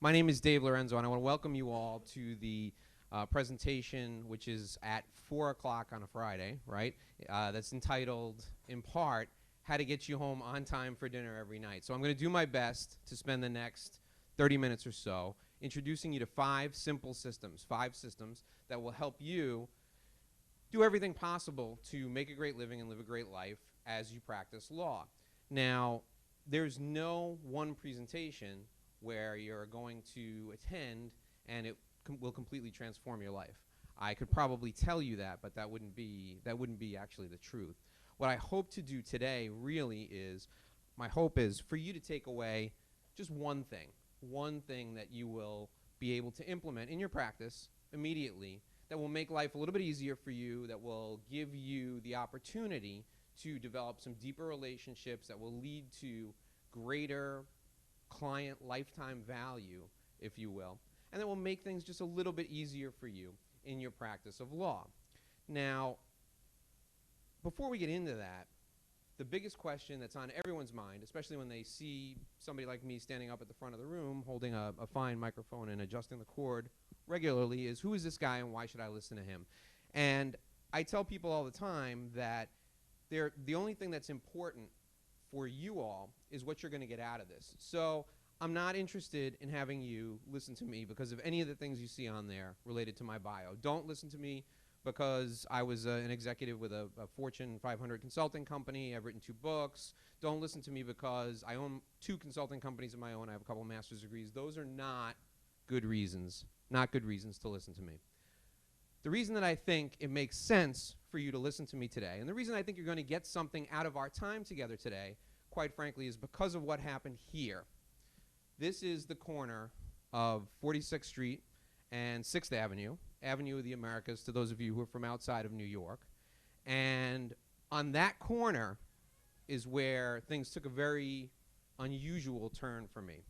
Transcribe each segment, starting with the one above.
My name is Dave Lorenzo, and I want to welcome you all to the presentation, which is at 4 o'clock on a Friday, right? That's entitled, in part, How to Get You Home on Time for Dinner Every Night. So I'm going to do my best to spend the next 30 minutes or so introducing you to five systems that will help you do everything possible to make a great living and live a great life as you practice law. Now, there's no one presentation where you're going to attend and it will completely transform your life. I could probably tell you that, but that wouldn't be actually the truth. What I hope to do today really is, my hope is for you to take away just one thing that you will be able to implement in your practice immediately that will make life a little bit easier for you, that will give you the opportunity to develop some deeper relationships that will lead to greater client lifetime value, if you will, and that will make things just a little bit easier for you in your practice of law. Now, before we get into that, the biggest question that's on everyone's mind, especially when they see somebody like me standing up at the front of the room holding a fine microphone and adjusting the cord regularly, is who is this guy and why should I listen to him? And I tell people all the time that the only thing that's important for you all is what you're going to get out of this. So I'm not interested in having you listen to me because of any of the things you see on there related to my bio. Don't listen to me because I was an executive with a Fortune 500 consulting company. I've written 2 books. Don't listen to me because I own 2 consulting companies of my own. I have a couple of master's degrees. Those are not good reasons to listen to me. The reason that I think it makes sense for you to listen to me today, and the reason I think you're going to get something out of our time together today, quite frankly, is because of what happened here. This is the corner of 46th Street and 6th Avenue, Avenue of the Americas, to those of you who are from outside of New York. And on that corner is where things took a very unusual turn for me.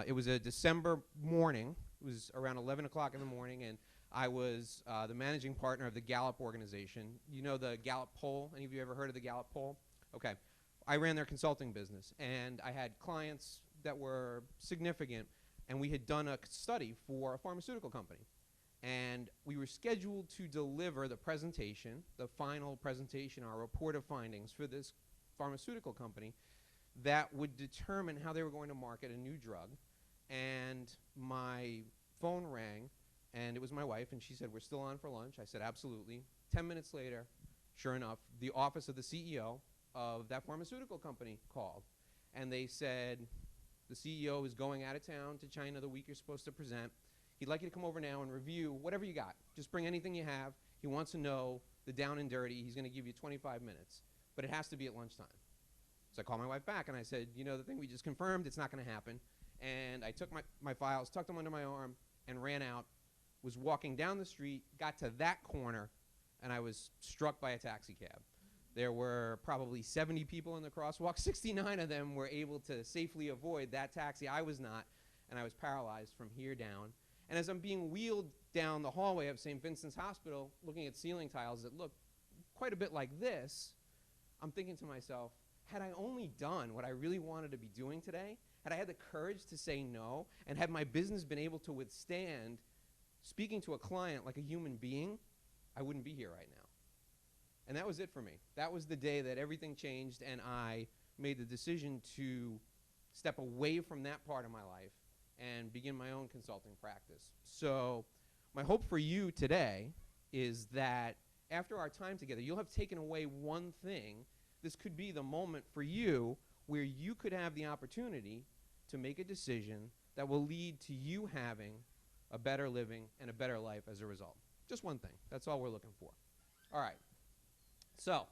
It was a December morning. It was around 11 o'clock in the morning, and I was the managing partner of the Gallup organization. You know the Gallup poll? Any of you ever heard of the Gallup poll? Okay. I ran their consulting business, and I had clients that were significant, and we had done a study for a pharmaceutical company. And we were scheduled to deliver the presentation, the final presentation, our report of findings for this pharmaceutical company that would determine how they were going to market a new drug. And my phone rang, and it was my wife, and she said, "We're still on for lunch." I said, "Absolutely." 10 minutes later, sure enough, the office of the CEO of that pharmaceutical company called. And they said, "The CEO is going out of town to China the week you're supposed to present. He'd like you to come over now and review whatever you got. Just bring anything you have. He wants to know the down and dirty. He's going to give you 25 minutes. But it has to be at lunchtime." So I called my wife back, and I said, "You know, the thing we just confirmed, it's not going to happen." And I took my files, tucked them under my arm, and ran out, was walking down the street, got to that corner, and I was struck by a taxi cab. There were probably 70 people in the crosswalk. 69 of them were able to safely avoid that taxi. I was not, and I was paralyzed from here down. And as I'm being wheeled down the hallway of St. Vincent's Hospital, looking at ceiling tiles that look quite a bit like this, I'm thinking to myself, had I only done what I really wanted to be doing today, had I had the courage to say no, and had my business been able to withstand speaking to a client like a human being, I wouldn't be here right now. And that was it for me. That was the day that everything changed, and I made the decision to step away from that part of my life and begin my own consulting practice. So my hope for you today is that after our time together, you'll have taken away one thing. This could be the moment for you where you could have the opportunity to make a decision that will lead to you having a better living and a better life as a result. Just one thing. That's all we're looking for. All right. So,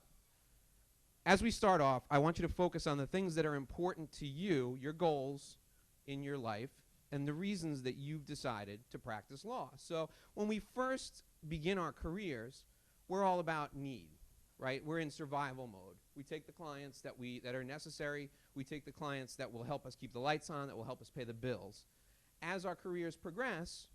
as we start off, I want you to focus on the things that are important to you, your goals in your life, and the reasons that you've decided to practice law. So, when we first begin our careers, we're all about need, right? We're in survival mode. We take the clients that are necessary. We take the clients that will help us keep the lights on, that will help us pay the bills. As our careers progress,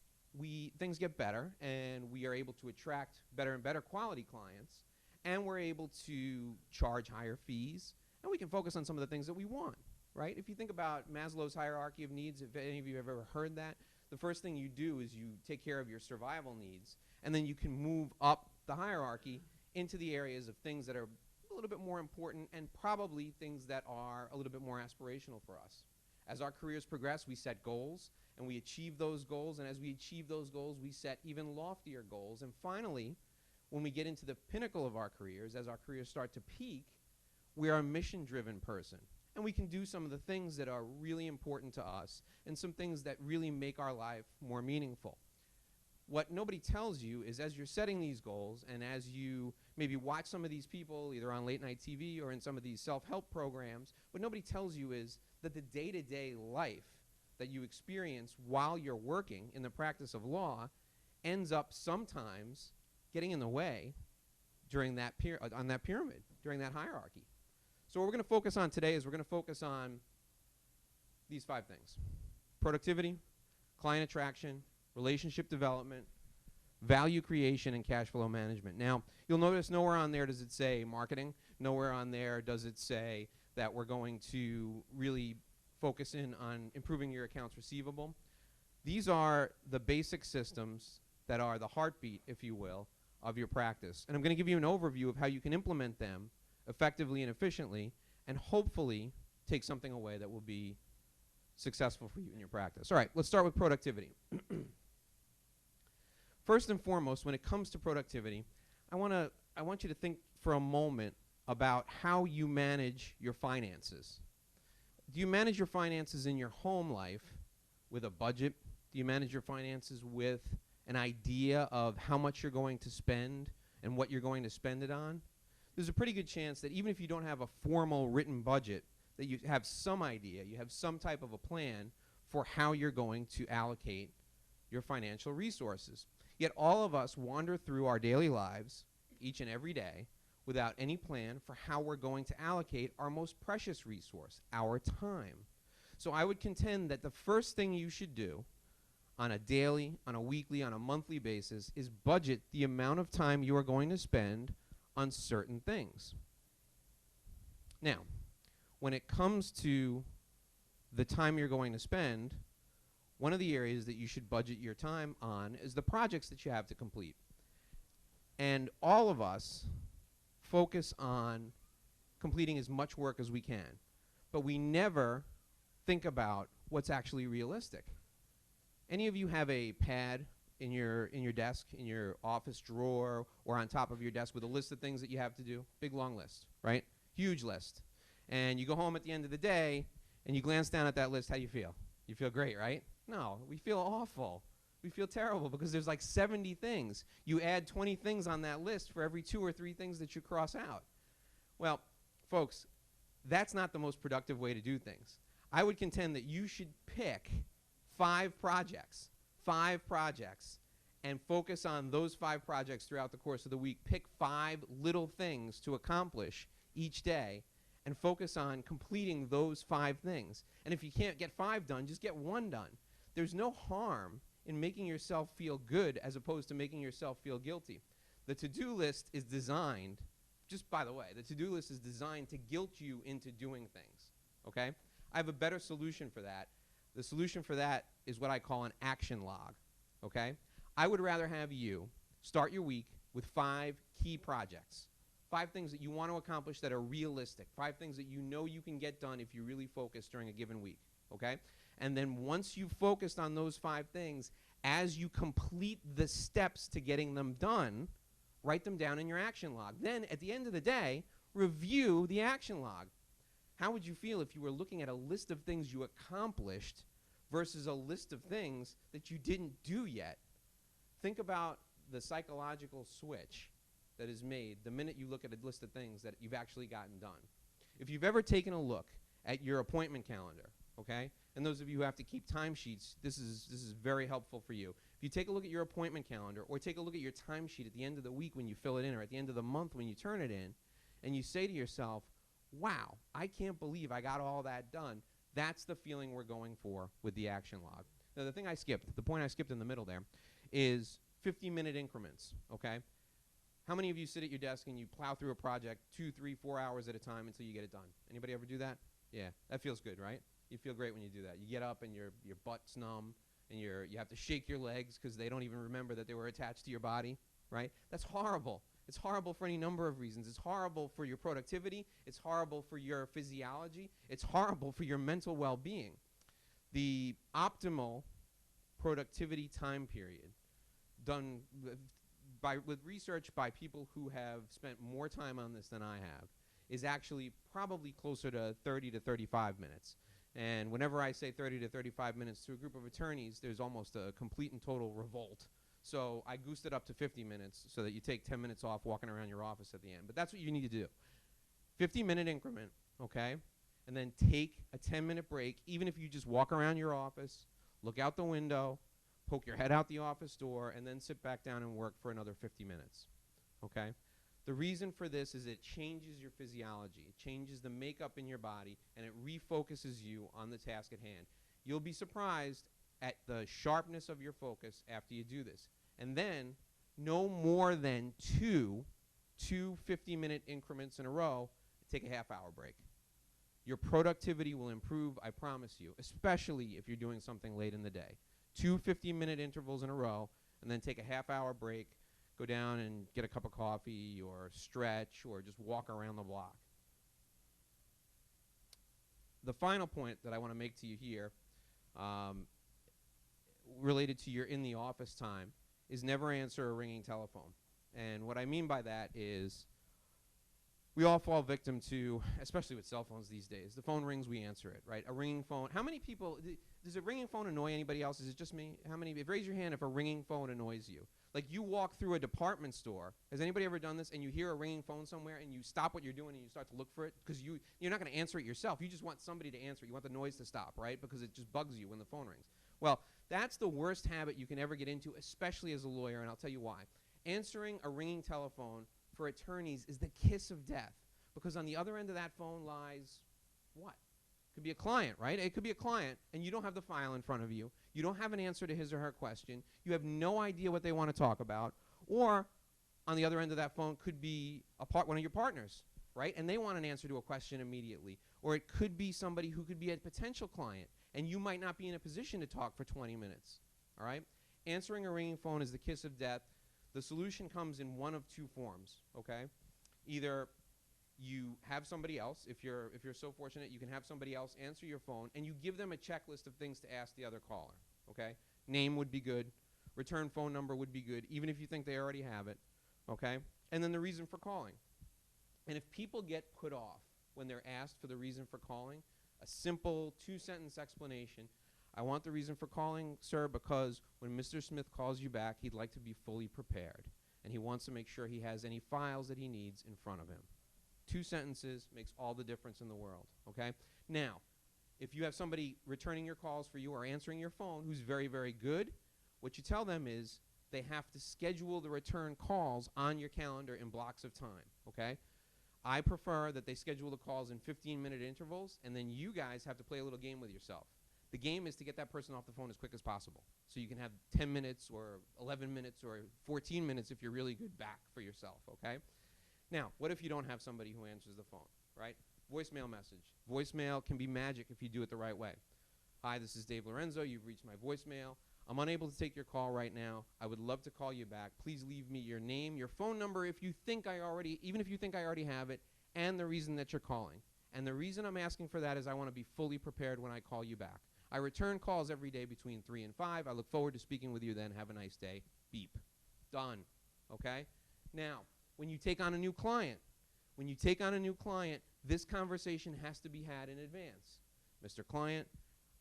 things get better, and we are able to attract better and better quality clients, and we're able to charge higher fees, and we can focus on some of the things that we want. right? If you think about Maslow's hierarchy of needs, if any of you have ever heard that, the first thing you do is you take care of your survival needs, and then you can move up the hierarchy into the areas of things that are a little bit more important and probably things that are a little bit more aspirational for us. As our careers progress, we set goals, and we achieve those goals, and as we achieve those goals, we set even loftier goals. And finally, when we get into the pinnacle of our careers, as our careers start to peak, we are a mission-driven person. And we can do some of the things that are really important to us and some things that really make our life more meaningful. What nobody tells you is as you're setting these goals and as you maybe watch some of these people either on late night TV or in some of these self-help programs, what nobody tells you is that the day-to-day life that you experience while you're working in the practice of law ends up sometimes getting in the way during that on that pyramid, during that hierarchy. So what we're going to focus on today is we're going to focus on these 5 things: productivity, client attraction, relationship development, value creation, and cash flow management. Now, you'll notice nowhere on there does it say marketing. Nowhere on there does it say that we're going to really focus in on improving your accounts receivable. These are the basic systems that are the heartbeat, if you will, of your practice. And I'm going to give you an overview of how you can implement them effectively and efficiently and hopefully take something away that will be successful for you in your practice. All right, let's start with productivity. First and foremost, when it comes to productivity, I want you to think for a moment about how you manage your finances. Do you manage your finances in your home life with a budget? Do you manage your finances with an idea of how much you're going to spend and what you're going to spend it on? There's a pretty good chance that even if you don't have a formal written budget, that you have some idea, you have some type of a plan for how you're going to allocate your financial resources. Yet all of us wander through our daily lives each and every day without any plan for how we're going to allocate our most precious resource, our time. So I would contend that the first thing you should do on a daily, on a weekly, on a monthly basis is budget the amount of time you are going to spend on certain things. Now, when it comes to the time you're going to spend, one of the areas that you should budget your time on is the projects that you have to complete. And all of us focus on completing as much work as we can, but we never think about what's actually realistic. Any of you have a pad in your desk, in your office drawer, or on top of your desk with a list of things that you have to do? Big long list, right? Huge list. And you go home at the end of the day and you glance down at that list, how do you feel? You feel great, right? No, we feel awful. We feel terrible because there's like 70 things. You add 20 things on that list for every 2 or 3 things that you cross out. Well, folks, that's not the most productive way to do things. I would contend that you should pick 5 projects, and focus on those 5 projects throughout the course of the week. Pick 5 little things to accomplish each day and focus on completing those 5 things. And if you can't get 5 done, just get 1 done. There's no harm in making yourself feel good as opposed to making yourself feel guilty. The to-do list is designed, just by the way, the to-do list is designed to guilt you into doing things, okay? I have a better solution for that. The solution for that is what I call an action log, okay? I would rather have you start your week with 5 key projects, 5 things that you want to accomplish that are realistic, 5 things that you know you can get done if you really focus during a given week, okay? And then once you've focused on those 5 things, as you complete the steps to getting them done, write them down in your action log. Then at the end of the day, review the action log. How would you feel if you were looking at a list of things you accomplished versus a list of things that you didn't do yet? Think about the psychological switch that is made the minute you look at a list of things that you've actually gotten done. If you've ever taken a look at your appointment calendar, okay, and those of you who have to keep timesheets, this is very helpful for you. If you take a look at your appointment calendar or take a look at your timesheet at the end of the week when you fill it in or at the end of the month when you turn it in, and you say to yourself, wow, I can't believe I got all that done. That's the feeling we're going for with the action log. Now, the thing I skipped, the point I skipped in the middle there, is 50-minute increments, okay? How many of you sit at your desk and you plow through a project 2, 3, 4 hours at a time until you get it done? Anybody ever do that? Yeah, that feels good, right? You feel great when you do that. You get up and your butt's numb, and you have to shake your legs because they don't even remember that they were attached to your body, right? That's horrible. It's horrible for any number of reasons. It's horrible for your productivity. It's horrible for your physiology. It's horrible for your mental well-being. The optimal productivity time period done with research by people who have spent more time on this than I have is actually probably closer to 30 to 35 minutes. And whenever I say 30 to 35 minutes to a group of attorneys, there's almost a complete and total revolt. So I goosed it up to 50 minutes so that you take 10 minutes off walking around your office at the end. But that's what you need to do. 50-minute increment, okay? And then take a 10-minute break, even if you just walk around your office, look out the window, poke your head out the office door, and then sit back down and work for another 50 minutes, okay? The reason for this is it changes your physiology. It changes the makeup in your body, and it refocuses you on the task at hand. You'll be surprised at the sharpness of your focus after you do this. And then, no more than two 50-minute increments in a row, take a half-hour break. Your productivity will improve, I promise you, especially if you're doing something late in the day. 2 50-minute intervals in a row, and then take a half-hour break, go down and get a cup of coffee or stretch or just walk around the block. The final point that I want to make to you here, related to your in-the-office time, is never answer a ringing telephone. And what I mean by that is we all fall victim to, especially with cell phones these days, the phone rings, we answer it, right? A ringing phone. How many people, does a ringing phone annoy anybody else? Is it just me? How many, raise your hand if a ringing phone annoys you. Like you walk through a department store, has anybody ever done this, and you hear a ringing phone somewhere and you stop what you're doing and you start to look for it? Because you're not going to answer it yourself. You just want somebody to answer it. You want the noise to stop, right? Because it just bugs you when the phone rings. Well, that's the worst habit you can ever get into, especially as a lawyer, and I'll tell you why. Answering a ringing telephone for attorneys is the kiss of death. Because on the other end of that phone lies what? It could be a client, right? It could be a client, and you don't have the file in front of you. You don't have an answer to his or her question. You have no idea what they want to talk about. Or on the other end of that phone could be one of your partners, right? And they want an answer to a question immediately. Or it could be somebody who could be a potential client, and you might not be in a position to talk for 20 minutes, all right? Answering a ringing phone is the kiss of death. The solution comes in one of two forms, okay? Either you have somebody else, if you're so fortunate, you can have somebody else answer your phone, and you give them a checklist of things to ask the other caller, okay? Name would be good. Return phone number would be good, even if you think they already have it, okay? And then the reason for calling. And if people get put off when they're asked for the reason for calling, a simple 2-sentence explanation. I want the reason for calling, sir, because when Mr. Smith calls you back, he'd like to be fully prepared, and he wants to make sure he has any files that he needs in front of him. 2 sentences makes all the difference in the world, okay? Now, if you have somebody returning your calls for you or answering your phone who's very, very good, what you tell them is they have to schedule the return calls on your calendar in blocks of time, okay? I prefer that they schedule the calls in 15-minute intervals, and then you guys have to play a little game with yourself. The game is to get that person off the phone as quick as possible, so you can have 10 minutes or 11 minutes or 14 minutes if you're really good back for yourself, okay? Now, what if you don't have somebody who answers the phone, right? Voicemail message. Voicemail can be magic if you do it the right way. Hi, this is Dave Lorenzo. You've reached my voicemail. I'm unable to take your call right now. I would love to call you back. Please leave me your name, your phone number if you think even if you think I already have it, and the reason that you're calling. And the reason I'm asking for that is I want to be fully prepared when I call you back. I return calls every day between 3 and 5. I look forward to speaking with you then. Have a nice day. Beep. Done. Okay? Now, when you take on a new client, this conversation has to be had in advance. Mr. Client,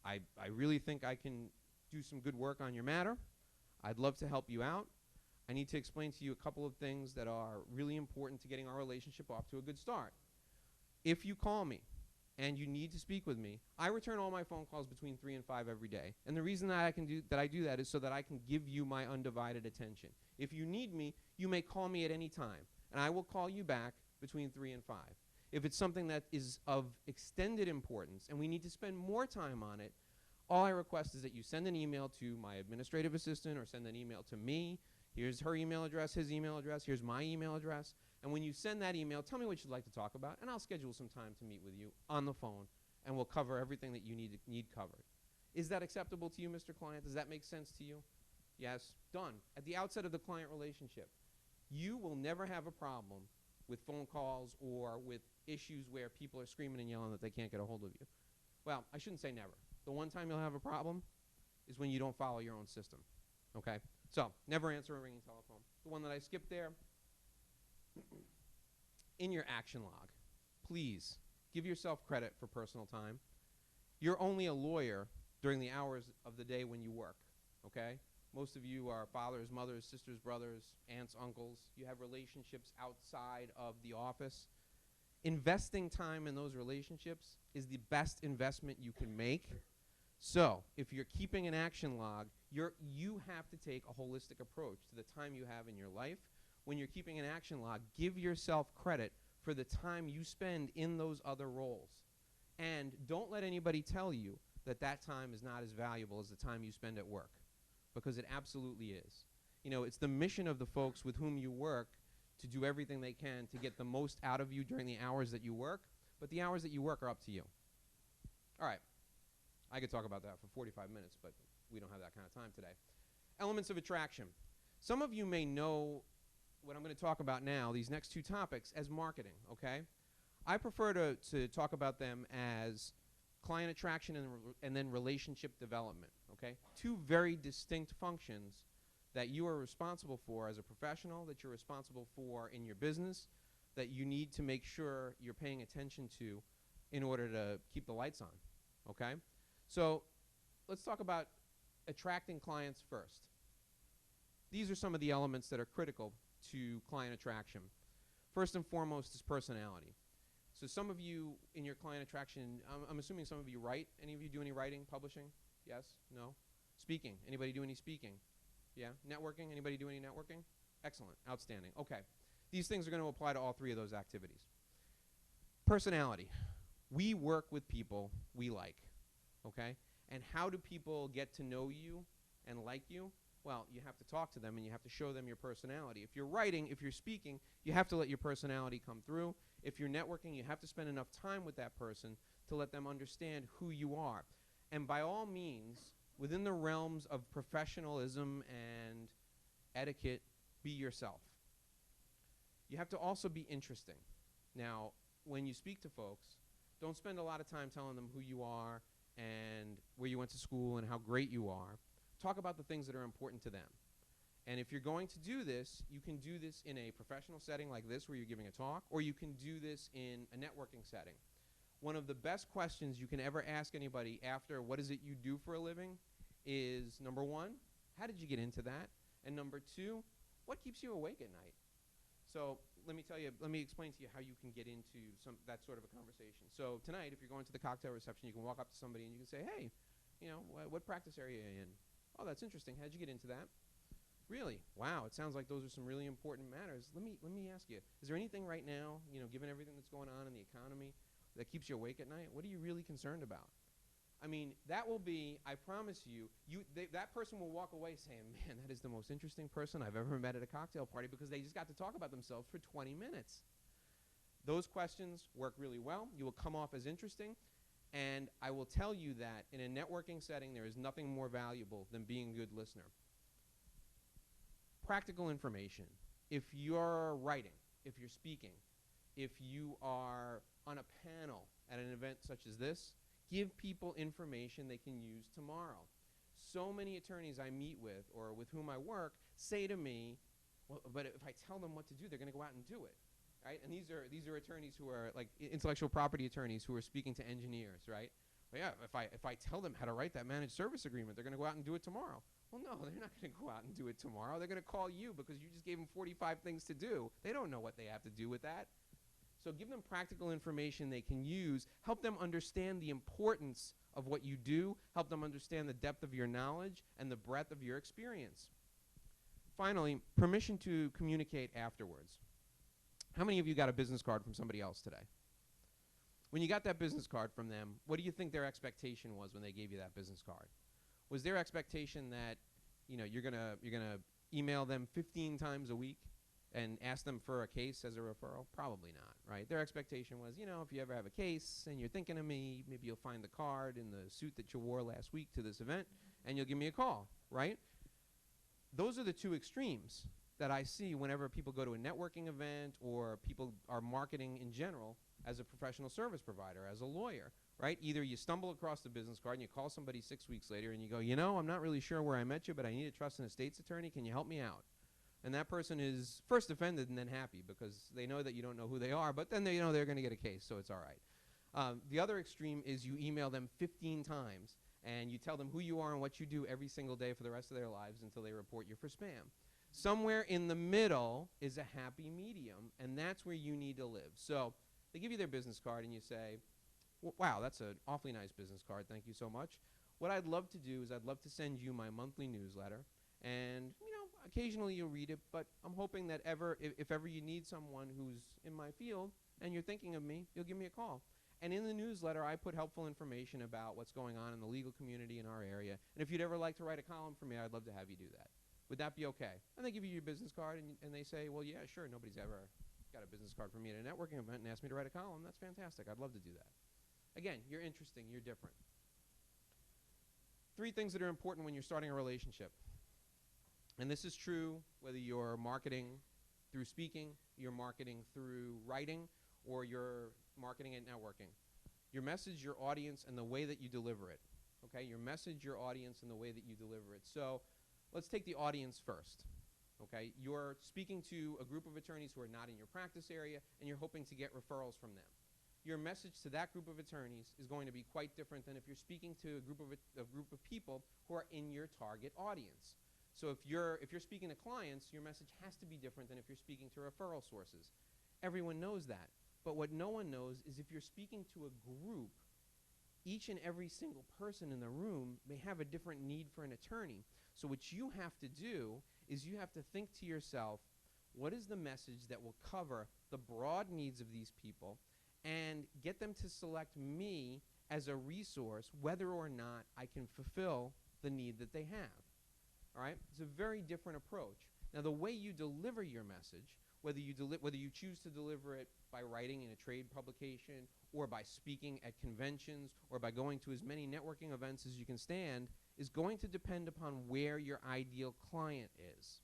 I really think I can do some good work on your matter. I'd love to help you out. I need to explain to you a couple of things that are really important to getting our relationship off to a good start. If you call me and you need to speak with me, I return all my phone calls between 3 and 5 every day. And the reason that I do that is so that I can give you my undivided attention. If you need me, you may call me at any time, and I will call you back between 3 and 5. If it's something that is of extended importance and we need to spend more time on it, all I request is that you send an email to my administrative assistant or send an email to me. Here's her email address, his email address, here's my email address. And when you send that email, tell me what you'd like to talk about, and I'll schedule some time to meet with you on the phone and we'll cover everything that you need covered. Is that acceptable to you, Mr. Client? Does that make sense to you? Yes? Done. At the outset of the client relationship, you will never have a problem with phone calls or with issues where people are screaming and yelling that they can't get a hold of you. Well, I shouldn't say never. The one time you'll have a problem is when you don't follow your own system. Okay? So, never answer a ringing telephone. The one that I skipped there, in your action log, please give yourself credit for personal time. You're only a lawyer during the hours of the day when you work, okay? Most of you are fathers, mothers, sisters, brothers, aunts, uncles. You have relationships outside of the office. Investing time in those relationships is the best investment you can make. So, if you're keeping an action log, you have to take a holistic approach to the time you have in your life. When you're keeping an action log, give yourself credit for the time you spend in those other roles. And don't let anybody tell you that that time is not as valuable as the time you spend at work, because it absolutely is. You know, it's the mission of the folks with whom you work to do everything they can to get the most out of you during the hours that you work, but the hours that you work are up to you. All right. I could talk about that for 45 minutes, but we don't have that kind of time today. Elements of attraction. Some of you may know what I'm going to talk about now, these next two topics, as marketing, okay? I prefer to talk about them as client attraction and then relationship development, okay? Two very distinct functions that you are responsible for as a professional, that you're responsible for in your business, that you need to make sure you're paying attention to in order to keep the lights on, okay? So let's talk about attracting clients first. These are some of the elements that are critical to client attraction. First and foremost is personality. So some of you in your client attraction, I'm assuming some of you write. Any of you do any writing, publishing? Yes? No? Speaking. Anybody do any speaking? Yeah? Networking? Anybody do any networking? Excellent. Outstanding. Okay. These things are going to apply to all three of those activities. Personality. We work with people we like. Okay? And how do people get to know you and like you? Well, you have to talk to them and you have to show them your personality. If you're writing, if you're speaking, you have to let your personality come through. If you're networking, you have to spend enough time with that person to let them understand who you are. And by all means, within the realms of professionalism and etiquette, be yourself. You have to also be interesting. Now, when you speak to folks, don't spend a lot of time telling them who you are and where you went to school and how great you are. Talk about the things that are important to them. And if you're going to do this, you can do this in a professional setting like this where you're giving a talk, or you can do this in a networking setting. One of the best questions you can ever ask anybody after what is it you do for a living is, number one, how did you get into that? And number two, what keeps you awake at night? So let me explain to you how you can get into that sort of a conversation. So tonight, if you're going to the cocktail reception, you can walk up to somebody and you can say, hey, you know, what practice area are you in? Oh, that's interesting. How'd you get into that? Really? Wow, it sounds like those are some really important matters. Let me ask you, is there anything right now, you know, given everything that's going on in the economy, that keeps you awake at night? What are you really concerned about? I mean, that will be, I promise you, that person will walk away saying, man, that is the most interesting person I've ever met at a cocktail party, because they just got to talk about themselves for 20 minutes. Those questions work really well. You will come off as interesting. And I will tell you that in a networking setting, there is nothing more valuable than being a good listener. Practical information. If you're writing, if you're speaking, if you are on a panel at an event such as this, give people information they can use tomorrow. So many attorneys I meet with or with whom I work say to me, well, but if I tell them what to do, they're going to go out and do it. Right? And these are attorneys who are like intellectual property attorneys who are speaking to engineers, right? But yeah, if I tell them how to write that managed service agreement, they're going to go out and do it tomorrow. Well, no, they're not going to go out and do it tomorrow. They're going to call you because you just gave them 45 things to do. They don't know what they have to do with that. So give them practical information they can use. Help them understand the importance of what you do. Help them understand the depth of your knowledge and the breadth of your experience. Finally, permission to communicate afterwards. How many of you got a business card from somebody else today? When you got that business card from them, what do you think their expectation was when they gave you that business card? Was their expectation that, you know, you're gonna email them 15 times a week and ask them for a case as a referral? Probably not, right? Their expectation was, if you ever have a case and you're thinking of me, maybe you'll find the card in the suit that you wore last week to this event, and you'll give me a call, right? Those are the two extremes that I see whenever people go to a networking event or people are marketing in general as a professional service provider, as a lawyer, right? Either you stumble across the business card and you call somebody 6 weeks later and you go, I'm not really sure where I met you, but I need a trust and estates attorney. Can you help me out? And that person is first offended and then happy because they know that you don't know who they are, but then they know they're going to get a case, so it's all right. The other extreme is you email them 15 times and you tell them who you are and what you do every single day for the rest of their lives until they report you for spam. Somewhere in the middle is a happy medium, and that's where you need to live. So they give you their business card and you say, wow, that's an awfully nice business card, thank you so much. What I'd love to do is I'd love to send you my monthly newsletter, and occasionally you'll read it, but I'm hoping that if ever you need someone who's in my field and you're thinking of me, you'll give me a call. And in the newsletter, I put helpful information about what's going on in the legal community in our area. And if you'd ever like to write a column for me, I'd love to have you do that. Would that be okay? And they give you your business card, and they say, well, yeah, sure, nobody's ever got a business card from me at a networking event and asked me to write a column. That's fantastic. I'd love to do that. Again, you're interesting. You're different. 3 things that are important when you're starting a relationship. And this is true whether you're marketing through speaking, you're marketing through writing, or you're marketing at networking. Your message, your audience, and the way that you deliver it. Okay? Your message, your audience, and the way that you deliver it. So let's take the audience first. Okay? You're speaking to a group of attorneys who are not in your practice area, and you're hoping to get referrals from them. Your message to that group of attorneys is going to be quite different than if you're speaking to a group of people who are in your target audience. So if you're speaking to clients, your message has to be different than if you're speaking to referral sources. Everyone knows that. But what no one knows is if you're speaking to a group, each and every single person in the room may have a different need for an attorney. So what you have to do is you have to think to yourself, what is the message that will cover the broad needs of these people and get them to select me as a resource whether or not I can fulfill the need that they have. All right? It's a very different approach. Now, the way you deliver your message, whether you choose to deliver it by writing in a trade publication or by speaking at conventions or by going to as many networking events as you can stand, is going to depend upon where your ideal client is.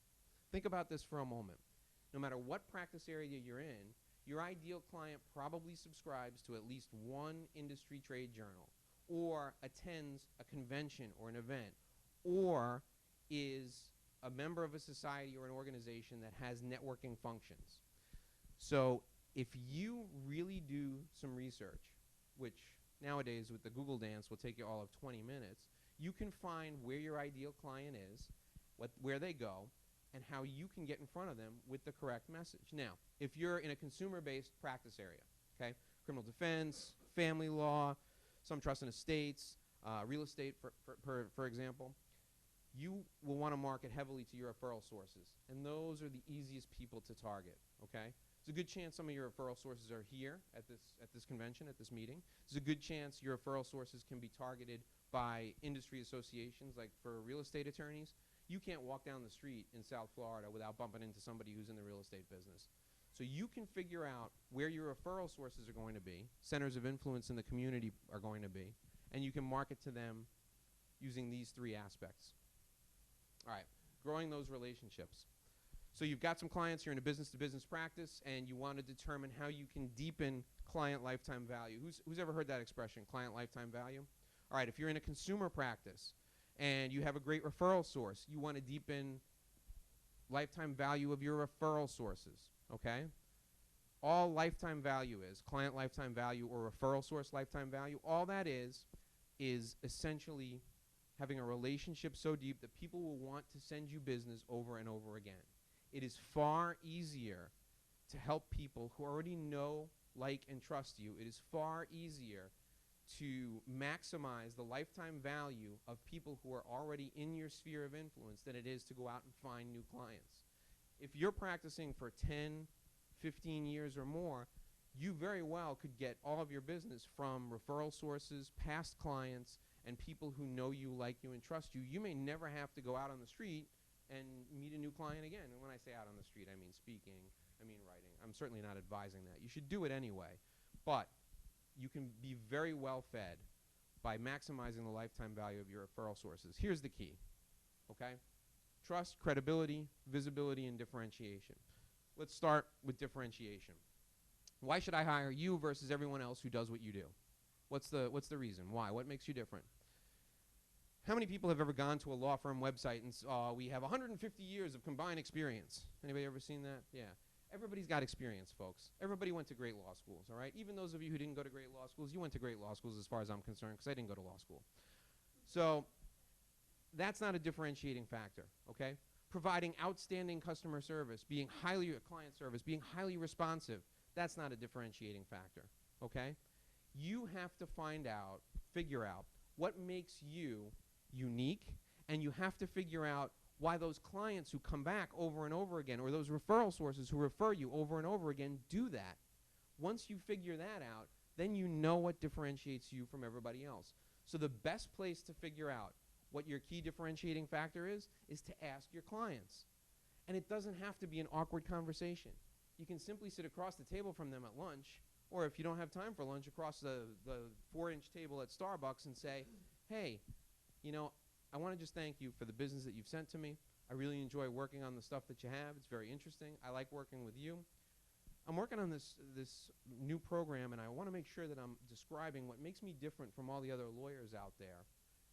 Think about this for a moment. No matter what practice area you're in, your ideal client probably subscribes to at least one industry trade journal or attends a convention or an event or is a member of a society or an organization that has networking functions. So if you really do some research, which nowadays with the Google dance will take you all of 20 minutes, you can find where your ideal client is, where they go, and how you can get in front of them with the correct message. Now, if you're in a consumer-based practice area, okay, criminal defense, family law, some trust and estates, real estate, for example, you will want to market heavily to your referral sources, and those are the easiest people to target, okay? There's a good chance some of your referral sources are here at this convention, at this meeting. There's a good chance your referral sources can be targeted by industry associations, like for real estate attorneys. You can't walk down the street in South Florida without bumping into somebody who's in the real estate business. So you can figure out where your referral sources are going to be, centers of influence in the community are going to be, and you can market to them using these 3 aspects. All right, growing those relationships. So you've got some clients, you're in a business-to-business practice, and you want to determine how you can deepen client lifetime value. Who's ever heard that expression, client lifetime value? All right, if you're in a consumer practice and you have a great referral source, you want to deepen lifetime value of your referral sources, okay? All lifetime value is, client lifetime value or referral source lifetime value, all that is essentially having a relationship so deep that people will want to send you business over and over again. It is far easier to help people who already know, like, and trust you. It is far easier to maximize the lifetime value of people who are already in your sphere of influence than it is to go out and find new clients. If you're practicing for 10, 15 years or more, you very well could get all of your business from referral sources, past clients, and people who know you, like you, and trust you. You may never have to go out on the street and meet a new client again. And when I say out on the street, I mean speaking, I mean writing. I'm certainly not advising that. You should do it anyway. But you can be very well fed by maximizing the lifetime value of your referral sources. Here's the key, okay? Trust, credibility, visibility, and differentiation. Let's start with differentiation. Why should I hire you versus everyone else who does what you do? What's the reason? Why? What makes you different? How many people have ever gone to a law firm website and saw we have 150 years of combined experience? Anybody ever seen that? Yeah. Everybody's got experience, folks. Everybody went to great law schools, all right? Even those of you who didn't go to great law schools, you went to great law schools as far as I'm concerned, because I didn't go to law school. So that's not a differentiating factor, okay? Providing outstanding customer service, being client service, being highly responsive, that's not a differentiating factor, okay? You have to figure out what makes you unique, and you have to figure out why those clients who come back over and over again, or those referral sources who refer you over and over again, do that. Once you figure that out, then you know what differentiates you from everybody else. So the best place to figure out what your key differentiating factor is to ask your clients. And it doesn't have to be an awkward conversation. You can simply sit across the table from them at lunch, or if you don't have time for lunch, across the 4-inch table at Starbucks and say, hey, you know, I want to just thank you for the business that you've sent to me. I really enjoy working on the stuff that you have. It's very interesting. I like working with you. I'm working on this new program, and I want to make sure that I'm describing what makes me different from all the other lawyers out there.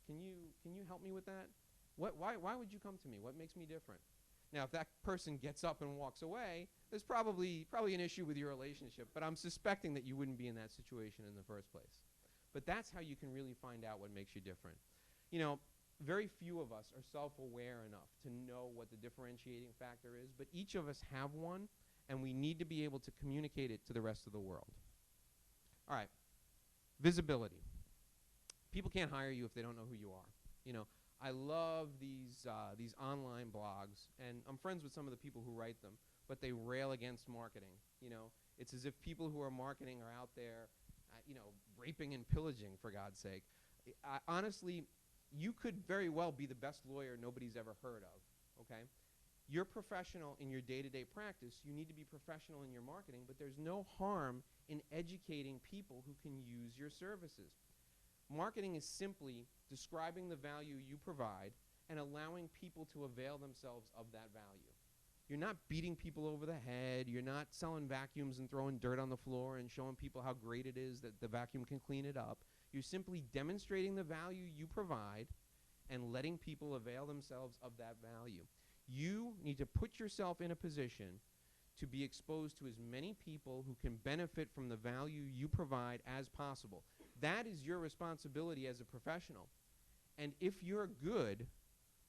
Can you help me with that? Why would you come to me? What makes me different? Now, if that person gets up and walks away, there's probably an issue with your relationship, but I'm suspecting that you wouldn't be in that situation in the first place. But that's how you can really find out what makes you different. You know, very few of us are self-aware enough to know what the differentiating factor is, but each of us have one, and we need to be able to communicate it to the rest of the world. All right, visibility. People can't hire you if they don't know who you are. You know, I love these online blogs, and I'm friends with some of the people who write them, but they rail against marketing. You know, it's as if people who are marketing are out there, you know, raping and pillaging, for God's sake. Honestly, you could very well be the best lawyer nobody's ever heard of, okay? You're professional in your day-to-day practice. You need to be professional in your marketing, but there's no harm in educating people who can use your services. Marketing is simply describing the value you provide and allowing people to avail themselves of that value. You're not beating people over the head. You're not selling vacuums and throwing dirt on the floor and showing people how great it is that the vacuum can clean it up. You're simply demonstrating the value you provide and letting people avail themselves of that value. You need to put yourself in a position to be exposed to as many people who can benefit from the value you provide as possible. That is your responsibility as a professional. And if you're good,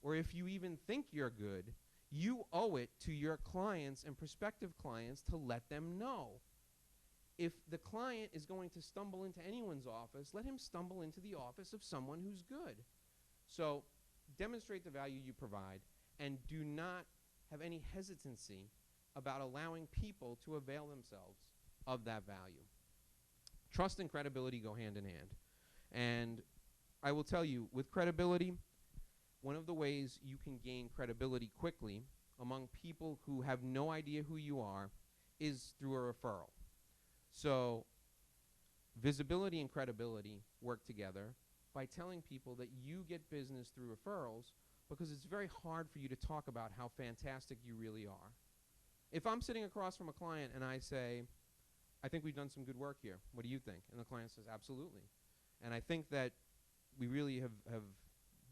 or if you even think you're good, you owe it to your clients and prospective clients to let them know. If the client is going to stumble into anyone's office, let him stumble into the office of someone who's good. So demonstrate the value you provide, and do not have any hesitancy about allowing people to avail themselves of that value. Trust and credibility go hand in hand. And I will tell you, with credibility, one of the ways you can gain credibility quickly among people who have no idea who you are is through a referral. So visibility and credibility work together by telling people that you get business through referrals, because it's very hard for you to talk about how fantastic you really are. If I'm sitting across from a client and I say, I think we've done some good work here. What do you think? And the client says, absolutely. And I think that we really have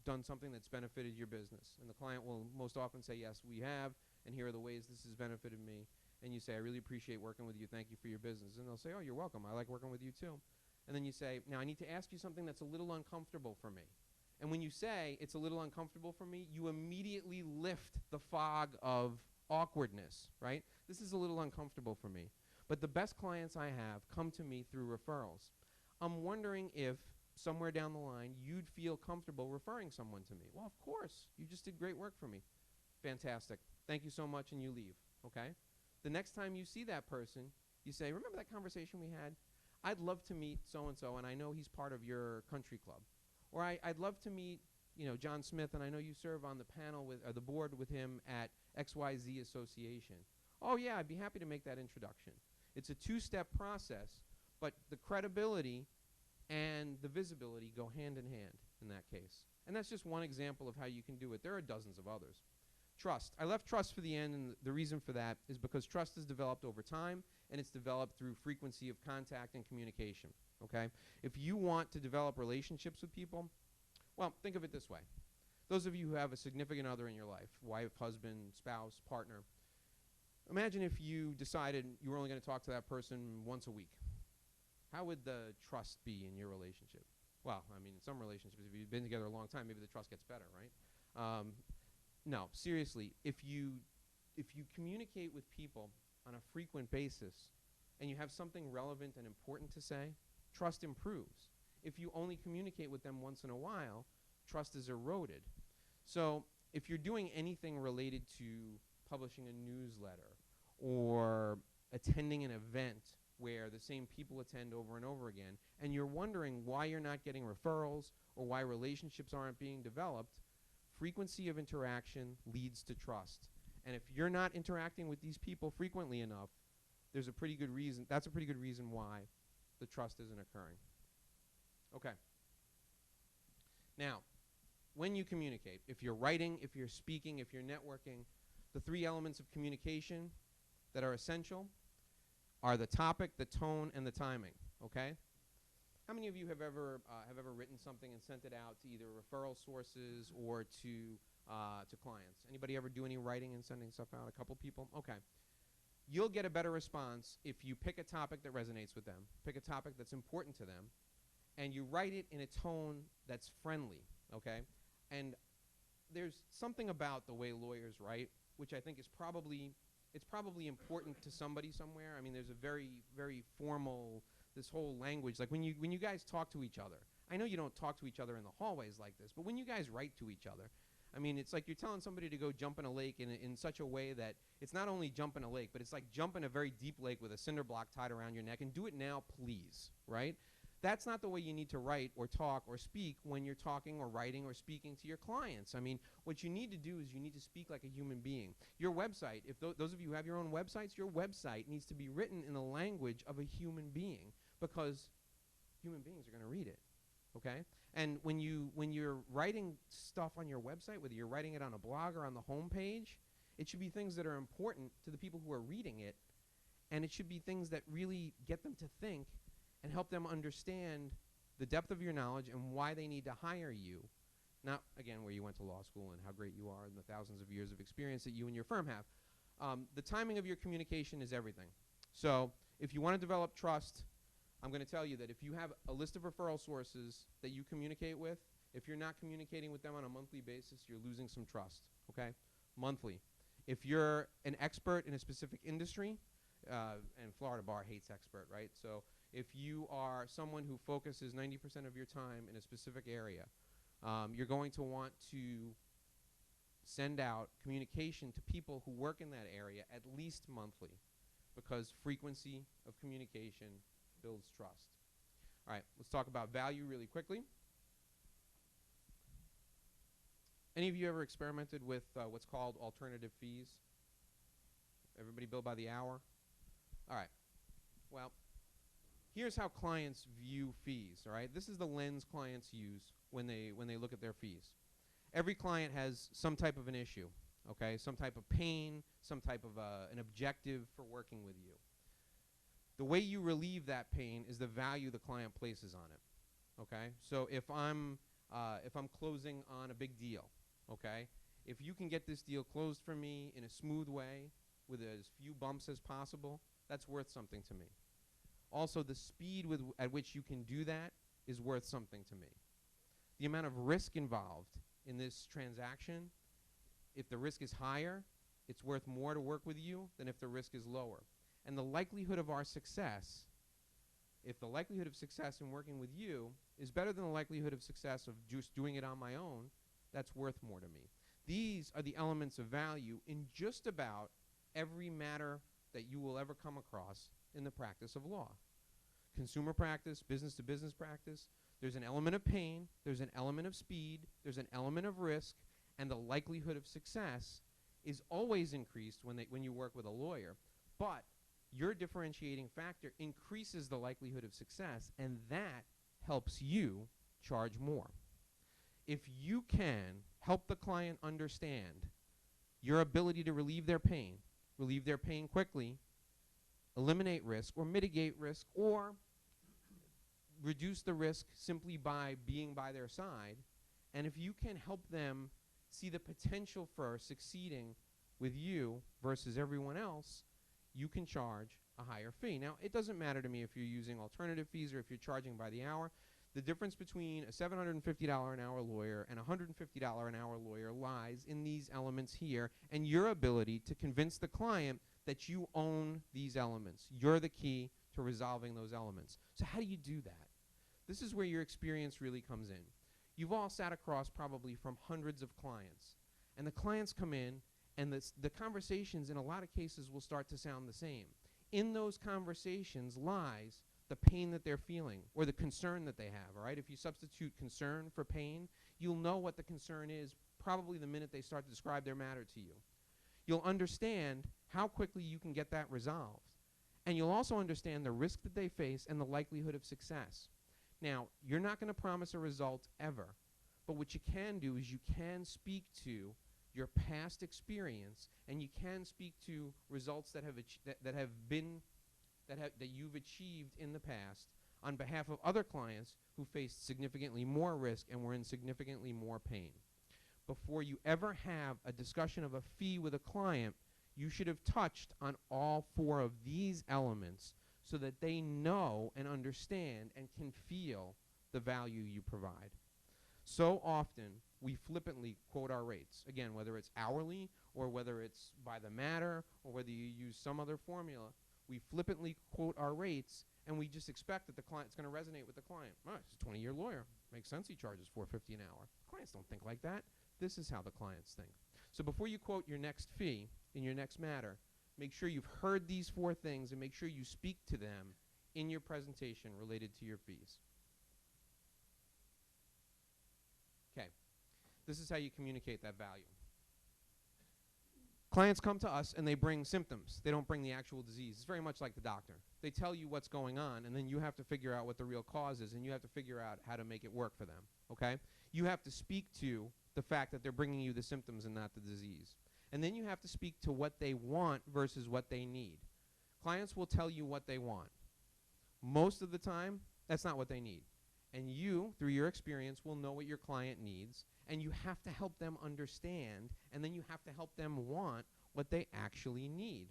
done something that's benefited your business. And the client will most often say, yes, we have, and here are the ways this has benefited me. And you say, I really appreciate working with you. Thank you for your business. And they'll say, oh, you're welcome. I like working with you too. And then you say, now I need to ask you something that's a little uncomfortable for me. And when you say it's a little uncomfortable for me, you immediately lift the fog of awkwardness, right? This is a little uncomfortable for me. But the best clients I have come to me through referrals. I'm wondering if somewhere down the line you'd feel comfortable referring someone to me. Well, of course. You just did great work for me. Fantastic. Thank you so much, and you leave, okay? The next time you see that person, you say, remember that conversation we had? I'd love to meet so-and-so, and I know he's part of your country club. Or I'd love to meet, John Smith, and I know you serve on the panel with, or the board with him at XYZ Association. Oh yeah, I'd be happy to make that introduction. It's a two-step process, but the credibility and the visibility go hand in hand in that case. And that's just one example of how you can do it. There are dozens of others. Trust. I left trust for the end, and the reason for that is because trust is developed over time, and it's developed through frequency of contact and communication, okay? If you want to develop relationships with people, well, think of it this way. Those of you who have a significant other in your life, wife, husband, spouse, partner, imagine if you decided you were only going to talk to that person once a week. How would the trust be in your relationship? Well, I mean, in some relationships, if you've been together a long time, maybe the trust gets better, right? No, seriously, if you communicate with people on a frequent basis and you have something relevant and important to say, trust improves. If you only communicate with them once in a while, trust is eroded. So if you're doing anything related to publishing a newsletter or attending an event where the same people attend over and over again, and you're wondering why you're not getting referrals or why relationships aren't being developed, frequency of interaction leads to trust. And if you're not interacting with these people frequently enough, there's a pretty good reason, that's a pretty good reason why the trust isn't occurring. Okay. Now, when you communicate, if you're writing, if you're speaking, if you're networking, the three elements of communication that are essential are the topic, the tone, and the timing, okay? How many of you have ever written something and sent it out to either referral sources or to clients? Anybody ever do any writing and sending stuff out? A couple people? Okay. You'll get a better response if you pick a topic that resonates with them, pick a topic that's important to them, and you write it in a tone that's friendly, okay? And there's something about the way lawyers write, which I think is probably important to somebody somewhere. I mean, there's a very, very formal, this whole language. Like when you guys talk to each other, I know you don't talk to each other in the hallways like this, but when you guys write to each other, I mean, it's like you're telling somebody to go jump in a lake in such a way that it's not only jump in a lake, but it's like jump in a very deep lake with a cinder block tied around your neck, and do it now, please, right? That's not the way you need to write or talk or speak when you're talking or writing or speaking to your clients. I mean, what you need to do is you need to speak like a human being. Your website, if those of you who have your own websites, your website needs to be written in the language of a human being, because human beings are going to read it, okay? And when you're writing stuff on your website, whether you're writing it on a blog or on the home page, it should be things that are important to the people who are reading it, and it should be things that really get them to think and help them understand the depth of your knowledge and why they need to hire you. Not, again, where you went to law school and how great you are and the thousands of years of experience that you and your firm have. The timing of your communication is everything. So if you want to develop trust, I'm going to tell you that if you have a list of referral sources that you communicate with, if you're not communicating with them on a monthly basis, you're losing some trust, okay? Monthly. If you're an expert in a specific industry, and Florida Bar hates expert, right? So if you are someone who focuses 90% of your time in a specific area, you're going to want to send out communication to people who work in that area at least monthly, because frequency of communication builds trust. All right, let's talk about value really quickly. Any of you ever experimented with what's called alternative fees? Everybody bill by the hour? All right. Well, here's how clients view fees, all right? This is the lens clients use when they look at their fees. Every client has some type of an issue, okay? Some type of pain, some type of an objective for working with you. The way you relieve that pain is the value the client places on it, okay? So if I'm closing on a big deal, okay? If you can get this deal closed for me in a smooth way with as few bumps as possible, that's worth something to me. Also, the speed at which you can do that is worth something to me. The amount of risk involved in this transaction, if the risk is higher, it's worth more to work with you than if the risk is lower. And the likelihood of our success, if the likelihood of success in working with you is better than the likelihood of success of just doing it on my own, that's worth more to me. These are the elements of value in just about every matter that you will ever come across in the practice of law. Consumer practice, business to business practice, There's an element of pain, there's an element of speed, there's an element of risk, and the likelihood of success is always increased when you work with a lawyer. But your differentiating factor increases the likelihood of success, and that helps you charge more. If you can help the client understand your ability to relieve their pain quickly, eliminate risk or mitigate risk, or reduce the risk simply by being by their side, and if you can help them see the potential for succeeding with you versus everyone else, you can charge a higher fee. Now, it doesn't matter to me if you're using alternative fees or if you're charging by the hour. The difference between a $750 an hour lawyer and a $150 an hour lawyer lies in these elements here and your ability to convince the client that you own these elements. You're the key to resolving those elements. So how do you do that? This is where your experience really comes in. You've all sat across probably from hundreds of clients, and the clients come in, and the conversations in a lot of cases will start to sound the same. In those conversations lies the pain that they're feeling or the concern that they have, all right? If you substitute concern for pain, you'll know what the concern is probably the minute they start to describe their matter to you. You'll understand how quickly you can get that resolved. And you'll also understand the risk that they face and the likelihood of success. Now, you're not going to promise a result ever, but what you can do is you can speak to your past experience, and you can speak to results that you've achieved in the past on behalf of other clients who faced significantly more risk and were in significantly more pain. Before you ever have a discussion of a fee with a client, you should have touched on all four of these elements so that they know and understand and can feel the value you provide. So often, we flippantly quote our rates. Again, whether it's hourly or whether it's by the matter or whether you use some other formula, we flippantly quote our rates and we just expect that the client's going to resonate with the client. Oh, he's a 20-year lawyer. Makes sense he charges $4.50 an hour. Clients don't think like that. This is how the clients think. So before you quote your next fee in your next matter, make sure you've heard these four things and make sure you speak to them in your presentation related to your fees. Okay. This is how you communicate that value. Clients come to us and they bring symptoms. They don't bring the actual disease. It's very much like the doctor. They tell you what's going on, and then you have to figure out what the real cause is, and you have to figure out how to make it work for them, okay? You have to speak to the fact that they're bringing you the symptoms and not the disease. And then you have to speak to what they want versus what they need. Clients will tell you what they want. Most of the time, that's not what they need. And you, through your experience, will know what your client needs, and you have to help them understand, and then you have to help them want what they actually need.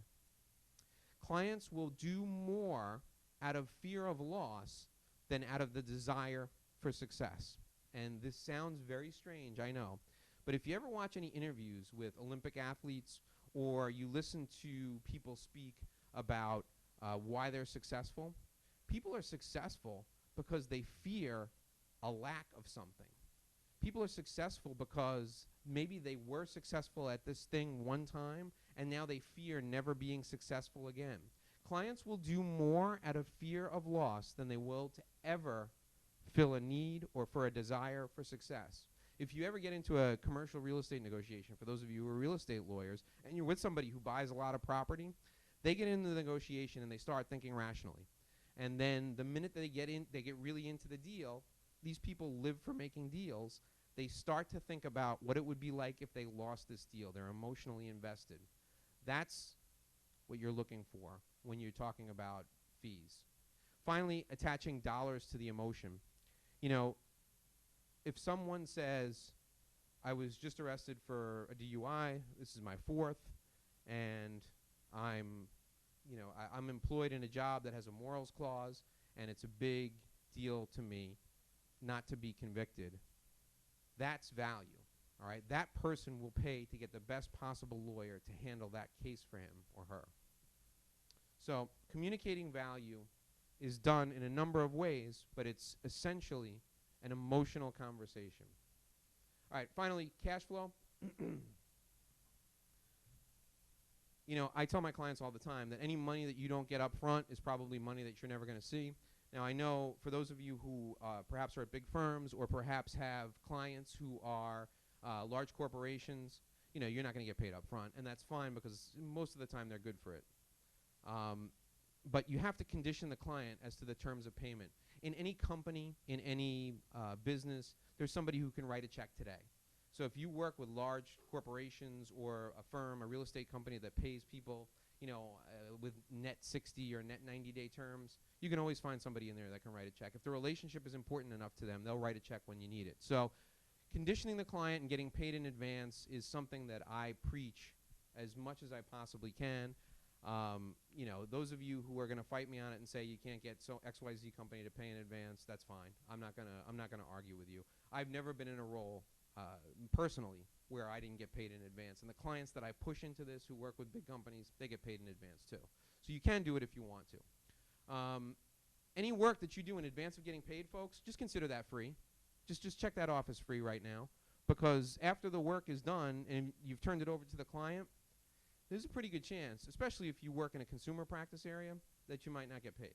Clients will do more out of fear of loss than out of the desire for success. And this sounds very strange, I know. But if you ever watch any interviews with Olympic athletes or you listen to people speak about why they're successful, people are successful because they fear a lack of something. People are successful because maybe they were successful at this thing one time and now they fear never being successful again. Clients will do more out of fear of loss than they will to ever fill a need or for a desire for success. If you ever get into a commercial real estate negotiation, for those of you who are real estate lawyers, and you're with somebody who buys a lot of property, they get into the negotiation and they start thinking rationally. And then the minute they get really into the deal, these people live for making deals. They start to think about what it would be like if they lost this deal. They're emotionally invested. That's what you're looking for when you're talking about fees. Finally, attaching dollars to the emotion. You know, if someone says, I was just arrested for a DUI, this is my fourth, and I'm employed in a job that has a morals clause, and it's a big deal to me not to be convicted, that's value, all right? That person will pay to get the best possible lawyer to handle that case for him or her. So communicating value is done in a number of ways, but it's essentially an emotional conversation. All right, finally, cash flow. You know, I tell my clients all the time that any money that you don't get up front is probably money that you're never going to see. Now, I know for those of you who perhaps are at big firms or perhaps have clients who are large corporations, you know, you're not going to get paid up front, and that's fine because most of the time they're good for it. But you have to condition the client as to the terms of payment. In any company, in any business, there's somebody who can write a check today. So if you work with large corporations or a firm, a real estate company that pays people, you know, with net 60 or net 90-day terms, you can always find somebody in there that can write a check. If the relationship is important enough to them, they'll write a check when you need it. So conditioning the client and getting paid in advance is something that I preach as much as I possibly can. You know, those of you who are going to fight me on it and say you can't get so XYZ company to pay in advance, that's fine. I'm not gonna argue with you. I've never been in a role personally where I didn't get paid in advance, and the clients that I push into this who work with big companies, they get paid in advance too. So you can do it if you want to. Any work that you do in advance of getting paid, folks, just consider that free. Just check that off as free right now, because after the work is done and you've turned it over to the client, there's a pretty good chance, especially if you work in a consumer practice area, that you might not get paid.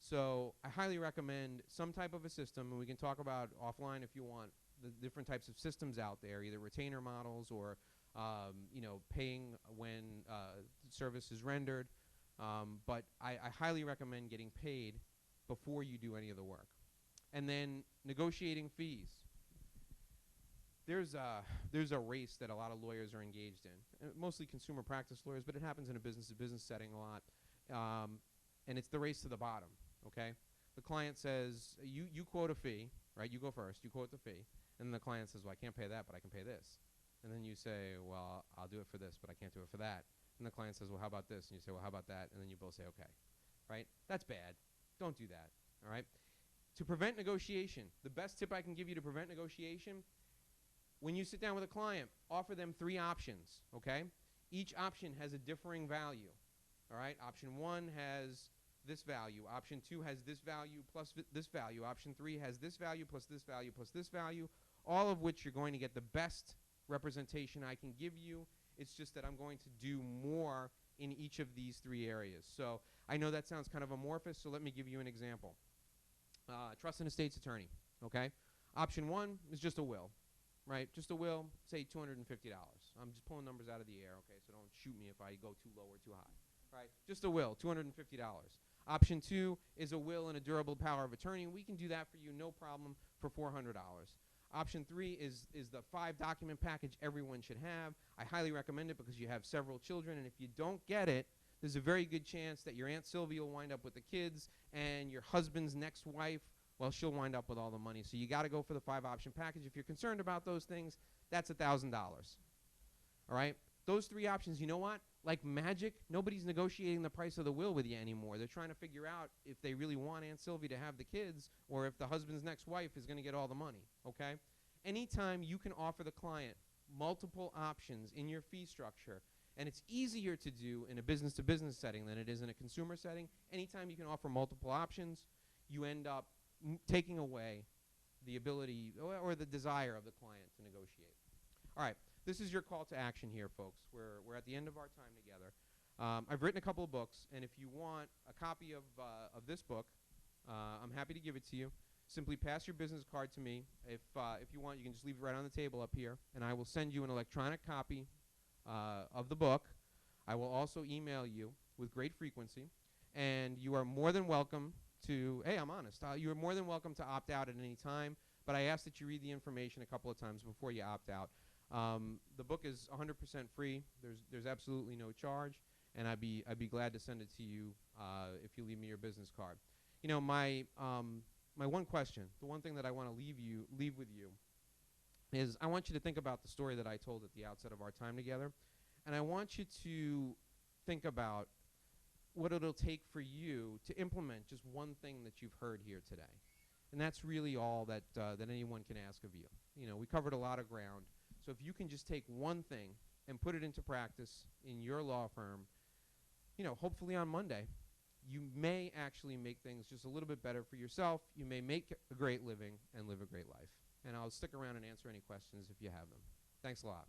So I highly recommend some type of a system, and we can talk about offline if you want the different types of systems out there, either retainer models or you know, paying when service is rendered. But I highly recommend getting paid before you do any of the work. And then negotiating fees. There's a race that a lot of lawyers are engaged in, mostly consumer practice lawyers, but it happens in a business-to-business setting a lot. And it's the race to the bottom, okay? The client says, you quote a fee, right? You go first, you quote the fee. And then the client says, well, I can't pay that, but I can pay this. And then you say, well, I'll do it for this, but I can't do it for that. And the client says, well, how about this? And you say, well, how about that? And then you both say, okay, right? That's bad. Don't do that, all right? To prevent negotiation, the best tip I can give you to prevent negotiation, when you sit down with a client, offer them 3 options, okay? Each option has a differing value, all right? Option 1 has this value. Option 2 has this value plus this value. Option 3 has this value plus this value plus this value, all of which you're going to get the best representation I can give you. It's just that I'm going to do more in each of these 3 areas. So I know that sounds kind of amorphous, so let me give you an example. Trust and estates attorney, okay? Option 1 is just a will, right? Just a will, say $250. I'm just pulling numbers out of the air, okay? So don't shoot me if I go too low or too high, right? Just a will, $250. Option 2 is a will and a durable power of attorney. We can do that for you, no problem, for $400. Option 3 is the 5-document package everyone should have. I highly recommend it because you have several children, and if you don't get it, there's a very good chance that your Aunt Sylvia will wind up with the kids, and your husband's next wife, well, she'll wind up with all the money. So you got to go for the 5-option package. If you're concerned about those things, that's $1,000. All right? Those 3 options, you know what? Like magic, nobody's negotiating the price of the will with you anymore. They're trying to figure out if they really want Aunt Sylvia to have the kids or if the husband's next wife is going to get all the money, okay? Anytime you can offer the client multiple options in your fee structure, and it's easier to do in a business-to-business setting than it is in a consumer setting, anytime you can offer multiple options, you end up taking away the ability or the desire of the client to negotiate. All right. This is your call to action here, folks. We're at the end of our time together. I've written a couple of books, and if you want a copy of this book, I'm happy to give it to you. Simply pass your business card to me. If you want, you can just leave it right on the table up here, and I will send you an electronic copy of the book. I will also email you with great frequency, and you are more than welcome to, hey, I'm honest, you are more than welcome to opt out at any time, but I ask that you read the information a couple of times before you opt out. The book is 100% free. There's absolutely no charge, and I'd be glad to send it to you if you leave me your business card. You know, my one question, the one thing that I want to leave with you, is I want you to think about the story that I told at the outset of our time together, and I want you to think about what it'll take for you to implement just one thing that you've heard here today, and that's really all that anyone can ask of you. You know, we covered a lot of ground. So if you can just take one thing and put it into practice in your law firm, you know, hopefully on Monday, you may actually make things just a little bit better for yourself. You may make a great living and live a great life. And I'll stick around and answer any questions if you have them. Thanks a lot.